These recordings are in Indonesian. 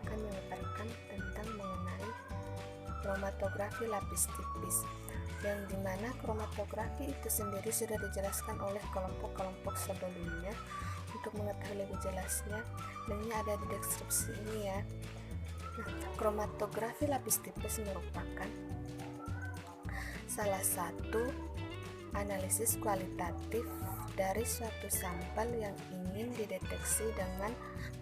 akan memaparkan tentang mengenai kromatografi lapis tipis, yang dimana kromatografi itu sendiri sudah dijelaskan oleh kelompok-kelompok sebelumnya. Untuk mengetahui lebih jelasnya, linknya ada di deskripsi ini ya. Nah, kromatografi lapis tipis merupakan salah satu analisis kualitatif dari suatu sampel yang ingin dideteksi dengan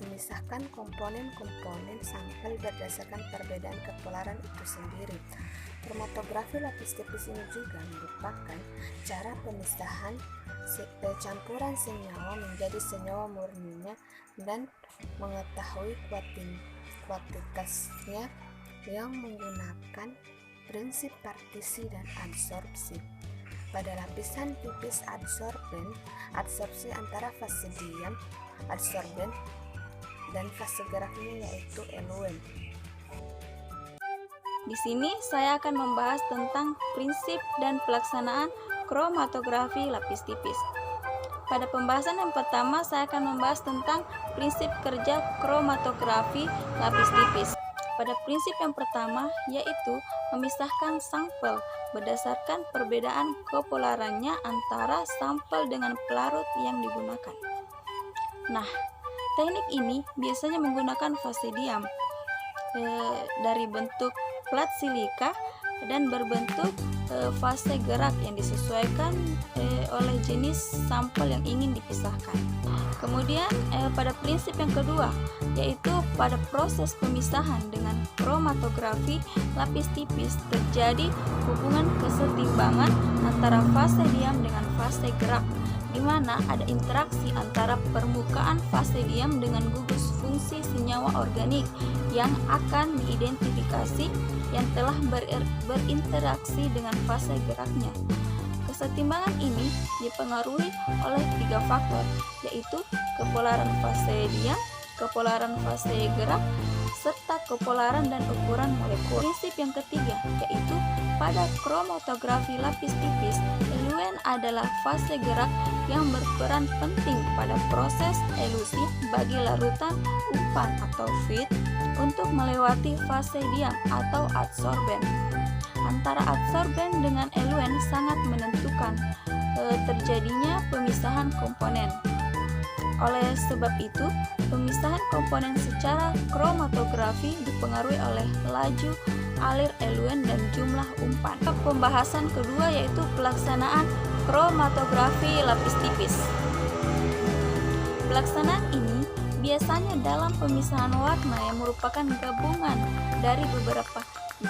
memisahkan komponen-komponen sampel berdasarkan perbedaan kepolaran itu sendiri. Kromatografi lapis tipis ini juga merupakan cara pemisahan campuran senyawa menjadi senyawa murninya dan mengetahui kuantitasnya yang menggunakan prinsip partisi dan absorpsi. Pada lapisan tipis absorpsi antara fase diam adsorben dan fase geraknya yaitu eluen. Di sini saya akan membahas tentang prinsip dan pelaksanaan kromatografi lapis tipis. Pada pembahasan yang pertama, saya akan membahas tentang prinsip kerja kromatografi lapis tipis. Pada prinsip yang pertama, yaitu memisahkan sampel berdasarkan perbedaan kepolarannya antara sampel dengan pelarut yang digunakan. Nah, teknik ini biasanya menggunakan fase diam dari bentuk plat silika dan berbentuk fase gerak yang disesuaikan oleh jenis sampel yang ingin dipisahkan. Kemudian pada prinsip yang kedua, yaitu pada proses pemisahan dengan kromatografi lapis tipis terjadi hubungan kesetimbangan antara fase diam dengan fase gerak, di mana ada interaksi antara permukaan fase diam dengan gugus fungsi senyawa organik yang akan diidentifikasi yang telah berinteraksi dengan fase geraknya. Kesetimbangan ini dipengaruhi oleh 3 faktor, yaitu kepolaran fase diam, kepolaran fase gerak, serta kepolaran dan ukuran molekul. Prinsip yang ketiga, yaitu pada kromatografi lapis tipis, eluen adalah fase gerak yang berperan penting pada proses elusi bagi larutan umpan atau feed untuk melewati fase diam atau adsorben. Antara adsorben dengan eluen sangat menentukan terjadinya pemisahan komponen. Oleh sebab itu, pemisahan komponen secara kromatografi dipengaruhi oleh laju alir eluen dan jumlah umpan. Pembahasan kedua yaitu pelaksanaan kromatografi lapis tipis. Pelaksanaan ini biasanya dalam pemisahan warna yang merupakan gabungan dari beberapa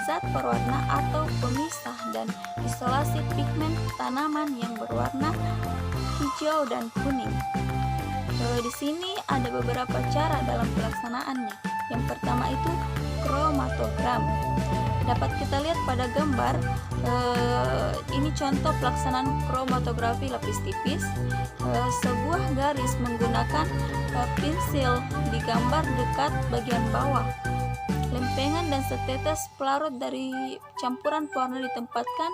zat perwarna atau pemisah dan isolasi pigmen tanaman yang berwarna hijau dan kuning. Di sini ada beberapa cara dalam pelaksanaannya. Yang pertama itu kromatogram. Dapat kita lihat pada gambar. Ini contoh pelaksanaan kromatografi lapis tipis. Sebuah garis menggunakan pensil digambar dekat bagian bawah. Lempengan dan setetes pelarut dari campuran pewarna ditempatkan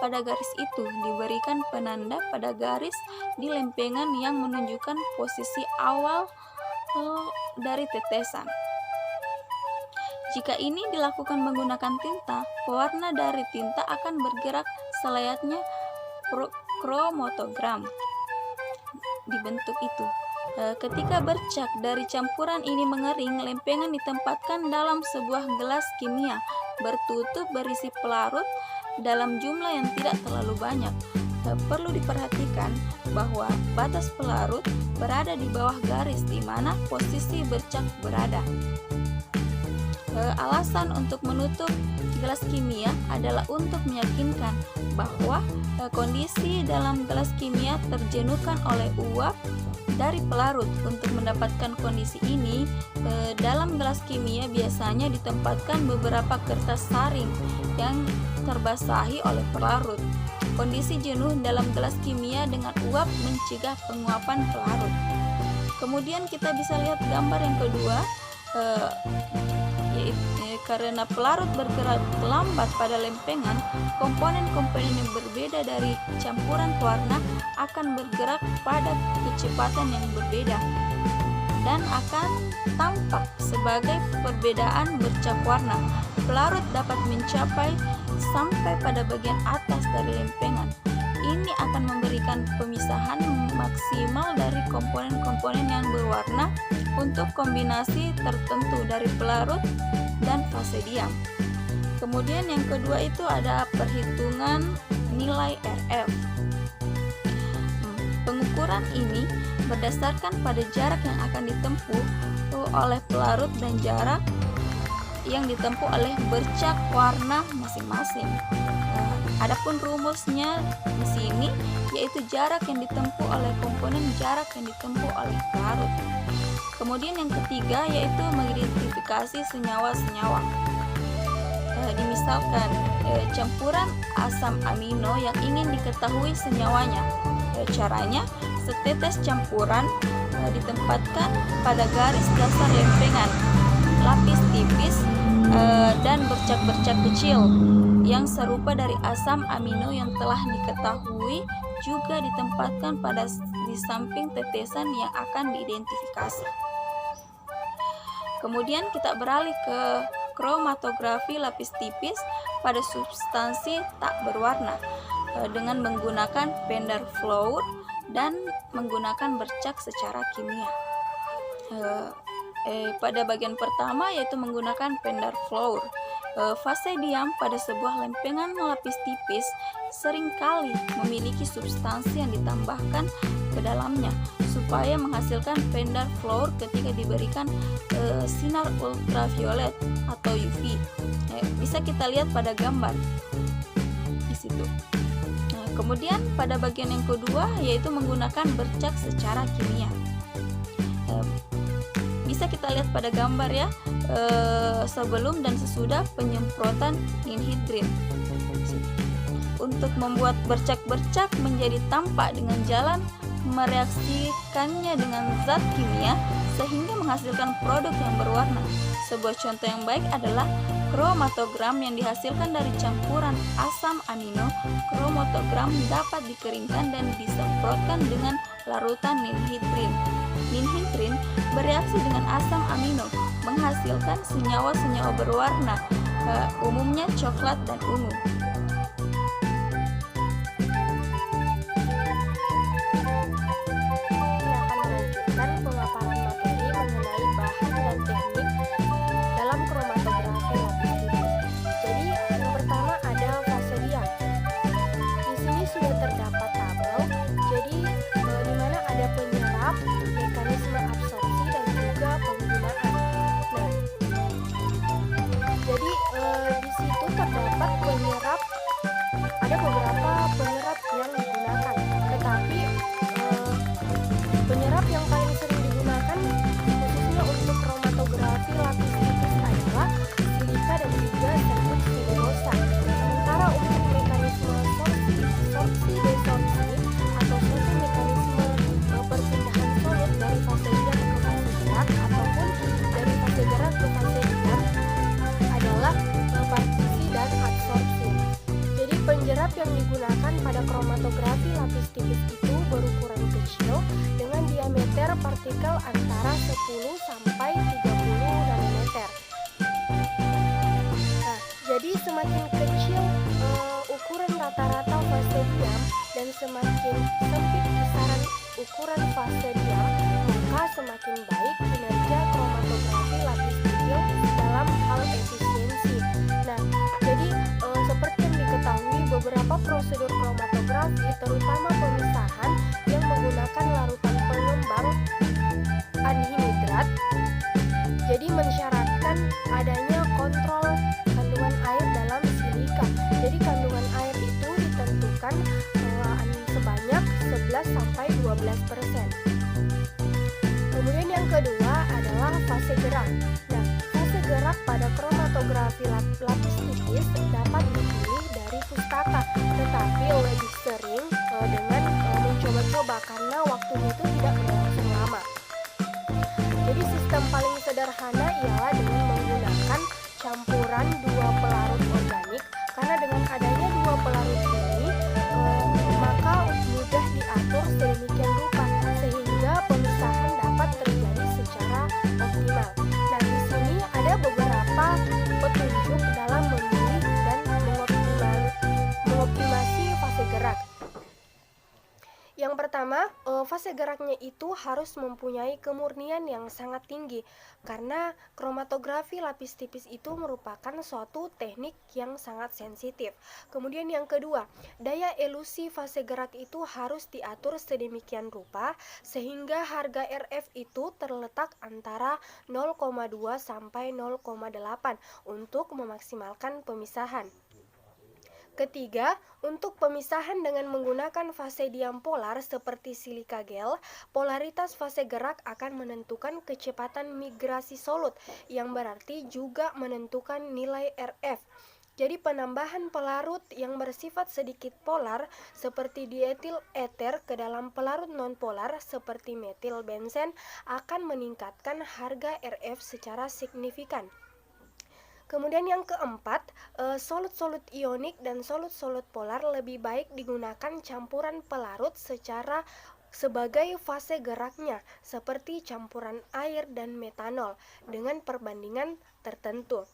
pada garis itu, diberikan penanda pada garis di lempengan yang menunjukkan posisi awal dari tetesan. Jika ini dilakukan menggunakan tinta, pewarna dari tinta akan bergerak selayaknya kromatogram dibentuk itu. Ketika bercak dari campuran ini mengering, lempengan ditempatkan dalam sebuah gelas kimia bertutup berisi pelarut dalam jumlah yang tidak terlalu banyak. Perlu diperhatikan bahwa batas pelarut berada di bawah garis di mana posisi bercak berada. Alasan untuk menutup gelas kimia adalah untuk meyakinkan bahwa kondisi dalam gelas kimia terjenuhkan oleh uap dari pelarut. Untuk mendapatkan kondisi ini, dalam gelas kimia biasanya ditempatkan beberapa kertas saring yang terbasahi oleh pelarut. Kondisi jenuh dalam gelas kimia dengan uap mencegah penguapan pelarut. Kemudian kita bisa lihat gambar yang kedua, karena pelarut bergerak lambat pada lempengan, komponen-komponen yang berbeda dari campuran pewarna akan bergerak pada kecepatan yang berbeda. dan akan tampak sebagai perbedaan bercak warna. Pelarut dapat mencapai sampai pada bagian atas dari lempengan. Ini akan memberikan pemisahan maksimal dari komponen-komponen yang berwarna untuk kombinasi tertentu dari pelarut dan fase diam. Kemudian yang kedua itu ada perhitungan nilai RF. Pengukuran ini berdasarkan pada jarak yang akan ditempuh oleh pelarut dan jarak yang ditempuh oleh bercak warna masing-masing. Adapun rumusnya di sini yaitu jarak yang ditempuh oleh komponen jarak yang ditempuh oleh pelarut. Kemudian yang ketiga yaitu mengidentifikasi senyawa-senyawa. Misalkan campuran asam amino yang ingin diketahui senyawanya. Caranya, setetes campuran ditempatkan pada garis dasar lempengan lapis tipis dan bercak-bercak kecil yang serupa dari asam amino yang telah diketahui juga ditempatkan di samping tetesan yang akan diidentifikasi. Kemudian kita beralih ke kromatografi lapis tipis pada substansi tak berwarna dengan menggunakan Van der Floer dan menggunakan bercak secara kimia. Pada bagian pertama yaitu menggunakan Van der Floer. Fase diam pada sebuah lempengan lapis tipis seringkali memiliki substansi yang ditambahkan ke dalamnya supaya menghasilkan Van der Floer ketika diberikan sinar ultraviolet atau UV. Bisa kita lihat pada gambar di situ. Kemudian pada bagian yang kedua yaitu menggunakan bercak secara kimia. Bisa kita lihat pada gambar ya, sebelum dan sesudah penyemprotan ninhydrin. Untuk membuat bercak-bercak menjadi tampak dengan jalan mereaksikannya dengan zat kimia sehingga menghasilkan produk yang berwarna. Sebuah contoh yang baik adalah kromatogram yang dihasilkan dari campuran asam amino. Kromatogram dapat dikeringkan dan disemprotkan dengan larutan ninhydrin. Ninhydrin bereaksi dengan asam amino menghasilkan senyawa-senyawa berwarna, umumnya coklat dan ungu. Saya akan melanjutkan pemaparan materi mengenai bahan dan teknik dalam kromatografi lapis tipis. Jadi yang pertama ada fase diam. Di sini sudah terdapat tabel. Jadi di mana ada penyerap, mekanisme absorpsi dan juga penggunaan. Nah, jadi di situ terdapat penyerap. Ada beberapa penyerap yang digunakan, tetapi penyerap yang paling sering digunakan khususnya untuk kromatografi lapis tipis adalah silika dan juga serbuk silulosa. Sementara untuk mekanisme sorpsi desorpsi atau suatu mekanisme perpindahan solid dari fase diam ke fase gerak ataupun dari fase gerak ke fase diam adalah partisi dan adsorpsi. Jadi penjerap yang digunakan pada kromatografi lapis tipis itu berukuran kecil dengan diameter partikel antara 10 sampai 30 nanometer. Nah, jadi semakin kecil ukuran rata-rata fase diam dan semakin sempit kisaran ukuran fase diam, maka semakin baik kinerja kromatografi lapis tipis dalam hal efisiensi. Nah, jadi seperti yang diketahui beberapa prosedur kromatografi terutama pemisahan yang menggunakan larutan pengembang anhidrat jadi mensyaratkan adanya kontrol kandungan air dalam silika. Jadi kandungan air itu ditentukan sebanyak 11-12%. Kemudian yang kedua adalah fase gerak. Nah, fase gerak pada kromatografi lapis tipis dapat dipilih dari pustaka, tetapi lebih sering dengan mencoba-coba karena waktunya itu tidak berlangsung lama. Jadi sistem paling sederhana ialah dengan menggunakan campuran dua pelarut organik, karena dengan adanya dua pelarut ini maka mudah diatur sedemikian rupa sehingga pemisahan dapat terjadi secara pertama, fase geraknya itu harus mempunyai kemurnian yang sangat tinggi, karena kromatografi lapis tipis itu merupakan suatu teknik yang sangat sensitif. Kemudian yang kedua, daya elusi fase gerak itu harus diatur sedemikian rupa sehingga harga RF itu terletak antara 0,2 sampai 0,8 untuk memaksimalkan pemisahan. Ketiga, untuk pemisahan dengan menggunakan fase diam polar seperti silika gel, polaritas fase gerak akan menentukan kecepatan migrasi solut, yang berarti juga menentukan nilai RF. Jadi penambahan pelarut yang bersifat sedikit polar seperti dietil eter ke dalam pelarut nonpolar seperti metil benzen akan meningkatkan harga RF secara signifikan. Kemudian yang keempat, solut-solut ionik dan solut-solut polar lebih baik digunakan campuran pelarut sebagai fase geraknya, seperti campuran air dan metanol dengan perbandingan tertentu.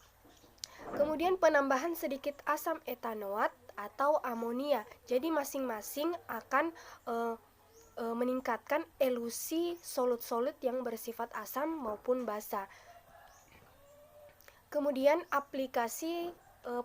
Kemudian penambahan sedikit asam etanoat atau amonia, jadi masing-masing akan meningkatkan elusi solut-solut yang bersifat asam maupun basa. Kemudian aplikasi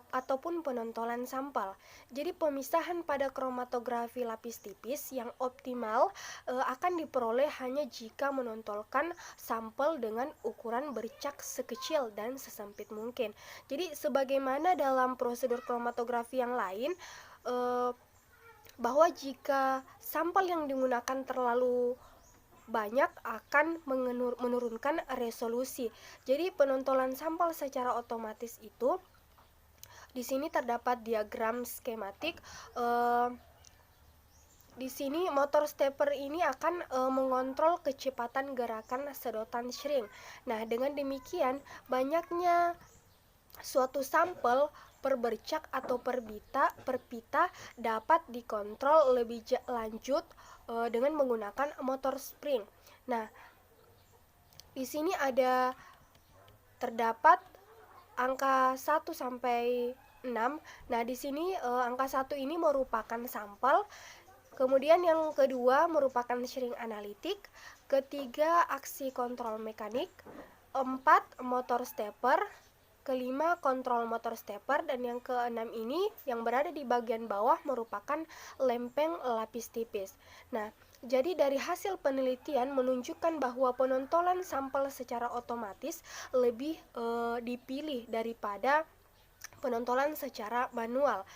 ataupun penontolan sampel. Jadi pemisahan pada kromatografi lapis tipis yang optimal akan diperoleh hanya jika menontolkan sampel dengan ukuran bercak sekecil dan sesempit mungkin. Jadi sebagaimana dalam prosedur kromatografi yang lain, bahwa jika sampel yang digunakan terlalu banyak akan menurunkan resolusi. Jadi penontolan sampel secara otomatis itu di sini terdapat diagram skematik. Di sini motor stepper ini akan mengontrol kecepatan gerakan sedotan shrink. Nah, dengan demikian banyaknya suatu sampel per bercak atau per pita dapat dikontrol lebih lanjut dengan menggunakan motor spring. Nah, di sini terdapat angka 1 sampai 6. Nah, di sini angka 1 ini merupakan sampel. Kemudian yang kedua merupakan shrink analitik, ketiga aksi kontrol mekanik, 4 motor stepper, kelima kontrol motor stepper, dan yang keenam ini yang berada di bagian bawah merupakan lempeng lapis tipis. Nah, jadi dari hasil penelitian menunjukkan bahwa penontolan sampel secara otomatis lebih dipilih daripada penontolan secara manual,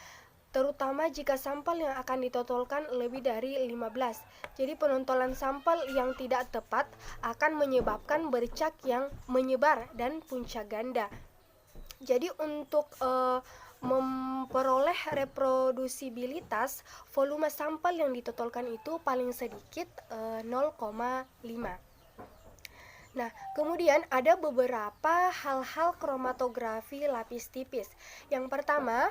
terutama jika sampel yang akan ditotolkan lebih dari 15. Jadi penontolan sampel yang tidak tepat akan menyebabkan bercak yang menyebar dan punca ganda. Jadi untuk memperoleh reprodusibilitas, volume sampel yang ditotolkan itu paling sedikit 0,5. Nah, kemudian ada beberapa hal-hal kromatografi lapis tipis. Yang pertama,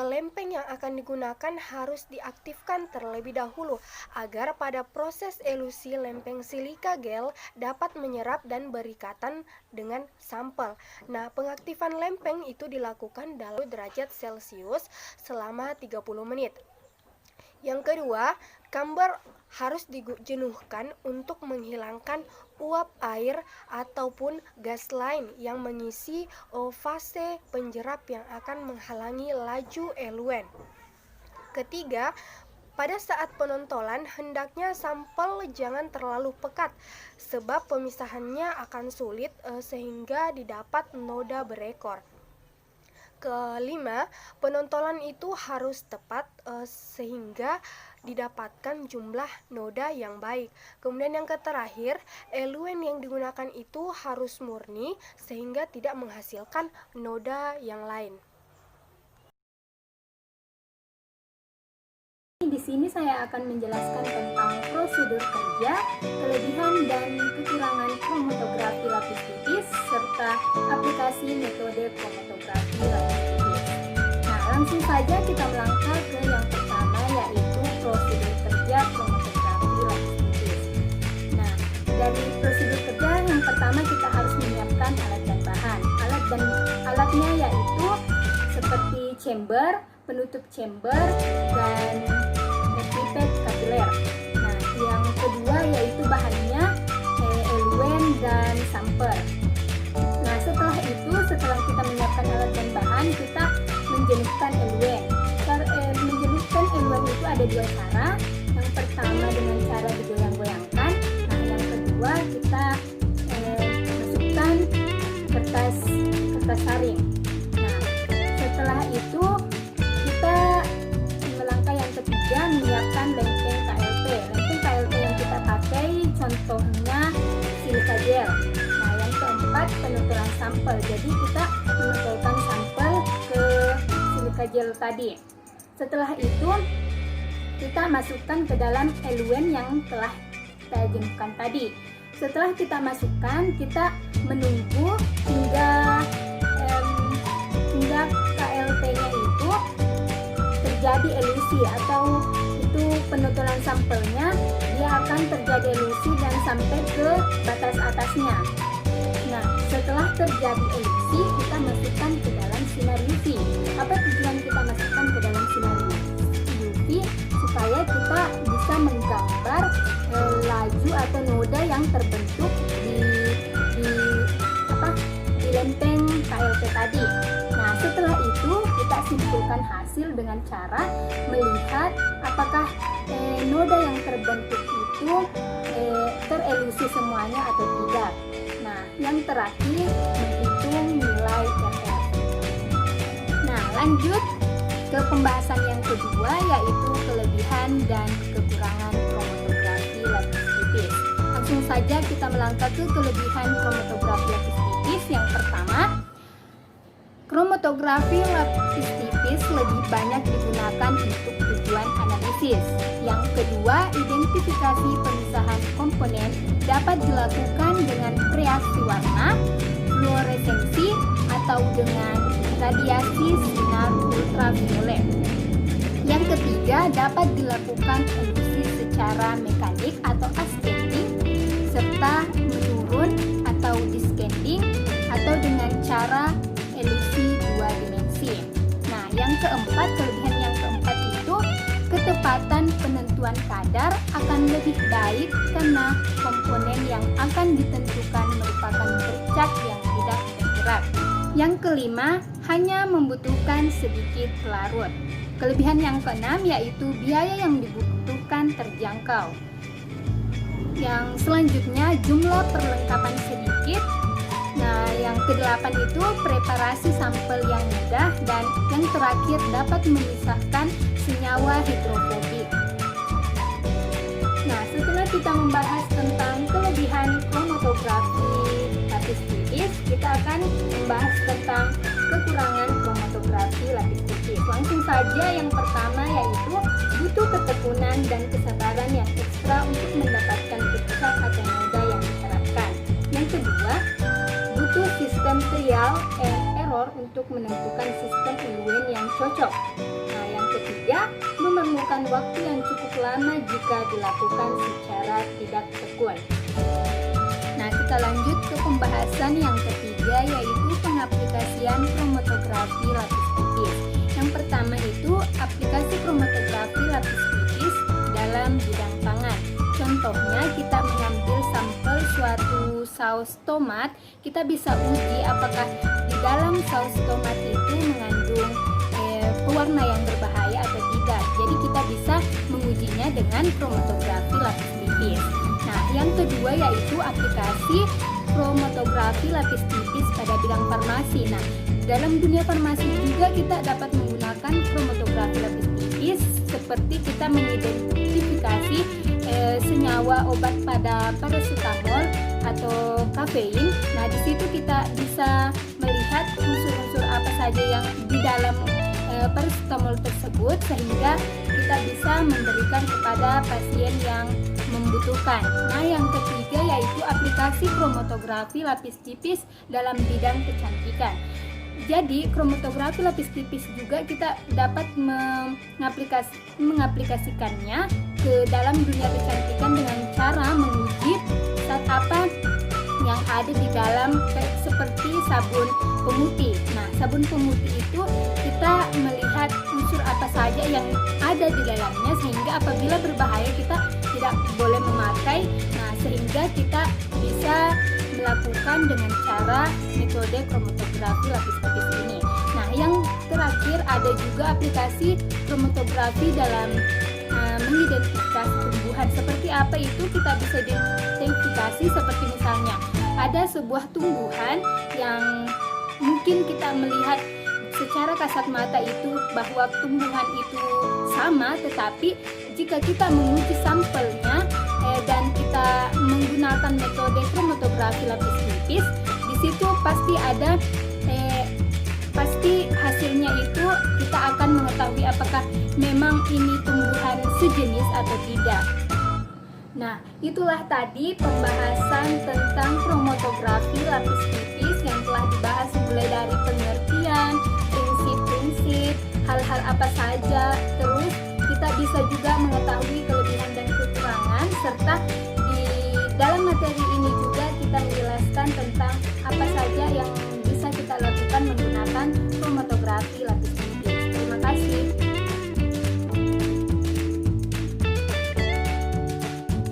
lempeng yang akan digunakan harus diaktifkan terlebih dahulu agar pada proses elusi lempeng silika gel dapat menyerap dan berikatan dengan sampel. Nah, pengaktifan lempeng itu dilakukan dalam derajat Celcius selama 30 menit. Yang kedua, kamber harus dijenuhkan untuk menghilangkan uap air ataupun gas lain yang mengisi fase penjerap yang akan menghalangi laju eluen. Ketiga, pada saat penontolan hendaknya sampel jangan terlalu pekat sebab pemisahannya akan sulit sehingga didapat noda berekor. Kelima, penontolan itu harus tepat sehingga didapatkan jumlah noda yang baik. Kemudian yang terakhir, eluen yang digunakan itu harus murni sehingga tidak menghasilkan noda yang lain. Di sini saya akan menjelaskan tentang prosedur kerja, kelebihan dan kekurangan kromatografi lapis tipis serta aplikasi metode kromatografi lapis tipis. Nah, langsung saja kita melangkah ke yang pertama, yaitu prosedur kerja kromatografi lapis tipis. Nah, dari prosedur kerja yang pertama kita harus menyiapkan alat dan bahan. Alatnya yaitu seperti chamber, penutup chamber, dan pipet kapiler. Nah, yang bahannya eluen dan sampel. Nah, setelah kita menyiapkan alat dan bahan, kita menjenuhkan eluen. Menjenuhkan eluen itu ada dua cara. Yang pertama dengan cara digoyang-goyangkan. Nah, yang kedua kita masukkan kertas saring. Nah, setelah itu kita melangkah yang ketiga, menyiapkan lempeng KLP. Lempeng KLP yang kita pakai contohnya silika gel. Nah, yang keempat penuturan sampel. Jadi kita menutupkan sampel ke silika gel tadi. Setelah itu kita masukkan ke dalam eluen yang telah kita jenuhkan tadi. Setelah kita masukkan, kita menunggu hingga KLP-nya itu terjadi elusi, atau itu penuturan sampelnya dia akan terjadi elusi dan sampai ke batas atasnya. Nah, setelah terjadi elusi, kita masukkan ke dalam sinar UV. Apa tujuan kita masukkan ke dalam sinar UV? Supaya kita bisa menggambar laju atau noda yang terbentuk di lempeng KLP tadi. Nah, setelah itu kita simpulkan hasil dengan cara melihat apakah noda yang terbentuk itu terelusi semuanya atau tidak. Nah, yang terakhir menghitung nilai RF. Nah, lanjut ke pembahasan yang kedua, yaitu kelebihan dan kekurangan kromatografi lapis tipis. Langsung saja kita melangkah ke kelebihan kromatografi lapis tipis. Yang pertama, kromatografi lapis tipis lebih banyak digunakan untuk tujuan analisis. Yang kedua, identifikasi pemisahan komponen dapat dilakukan dengan reaksi warna, fluoresensi, atau dengan radiasi sinar ultraviolet. Yang ketiga, dapat dilakukan elusi secara mekanik atau ascending, serta menurun atau descending, atau dengan cara elusi dua dimensi. Nah, yang keempat, kelebihan yang keempat itu ketepatan penentuan kadar akan lebih baik karena komponen yang akan ditentukan merupakan bercak yang tidak bergerak. Yang kelima, hanya membutuhkan sedikit pelarut. Kelebihan yang keenam yaitu biaya yang dibutuhkan terjangkau. Yang selanjutnya, jumlah perlengkapan sedikit. Nah, yang kedelapan itu preparasi sampel yang mudah, dan yang terakhir dapat memisahkan senyawa hidrofobik. Nah, setelah kita membahas tentang kelebihan kromatografi lapis tipis, kita akan membahas tentang kekurangan kromatografi lapis tipis. Langsung saja, yang pertama yaitu butuh ketekunan dan kesabaran yang ekstra untuk mendapatkan bercak atau noda yang diharapkan. Yang kedua, butuh sistem trial and error untuk menentukan sistem eluen yang cocok. Nah, yang ketiga, memerlukan waktu yang cukup lama jika dilakukan secara tidak tekun. Nah, kita lanjut ke pembahasan yang ketiga, yaitu pengaplikasian kromatografi lapis tipis. Yang pertama itu aplikasi kromatografi lapis tipis dalam bidang pangan. Contohnya, kita mengambil sampel suatu saus tomat, kita bisa uji apakah di dalam saus tomat itu mengandung pewarna yang berbahaya atau tidak. Jadi kita bisa mengujinya dengan kromatografi lapis tipis. Nah, yang kedua yaitu aplikasi kromatografi lapis tipis pada bidang farmasi. Nah, dalam dunia farmasi juga kita dapat menggunakan kromatografi lapis tipis, seperti kita mengidentifikasi senyawa obat pada paracetamol atau kafein. Nah, di situ kita bisa melihat unsur-unsur apa saja yang di dalam paracetamol tersebut, sehingga kita bisa memberikan kepada pasien yang membutuhkan. Nah, yang ketiga yaitu aplikasi kromatografi lapis tipis dalam bidang kecantikan. Jadi, kromatografi lapis tipis juga kita dapat mengaplikasikannya ke dalam dunia kecantikan dengan cara menguji zat apa yang ada di dalam, seperti sabun pemutih. Nah, sabun pemutih itu kita melihat unsur apa saja yang ada di dalamnya, sehingga apabila berbahaya kita tidak boleh memakai. Nah, sehingga kita bisa melakukan dengan cara metode kromatografi lapis-lapis ini. Nah, yang terakhir ada juga aplikasi kromatografi dalam mengidentifikasi tumbuhan. Seperti apa itu? Kita bisa identifikasi seperti misalnya ada sebuah tumbuhan yang mungkin kita melihat secara kasat mata itu bahwa tumbuhan itu sama, tetapi jika kita menguji sampelnya dan kita menggunakan metode kromatografi lapis tipis, di situ pasti ada pasti hasilnya itu kita akan mengetahui apakah memang ini tumbuhan sejenis atau tidak. Nah, itulah tadi pembahasan tentang kromatografi lapis tipis yang telah dibahas mulai dari pengertian, prinsip-prinsip, hal-hal apa saja, terus kita bisa juga mengetahui kelebihan dan kekurangan, serta di dalam materi ini juga kita menjelaskan tentang apa saja yang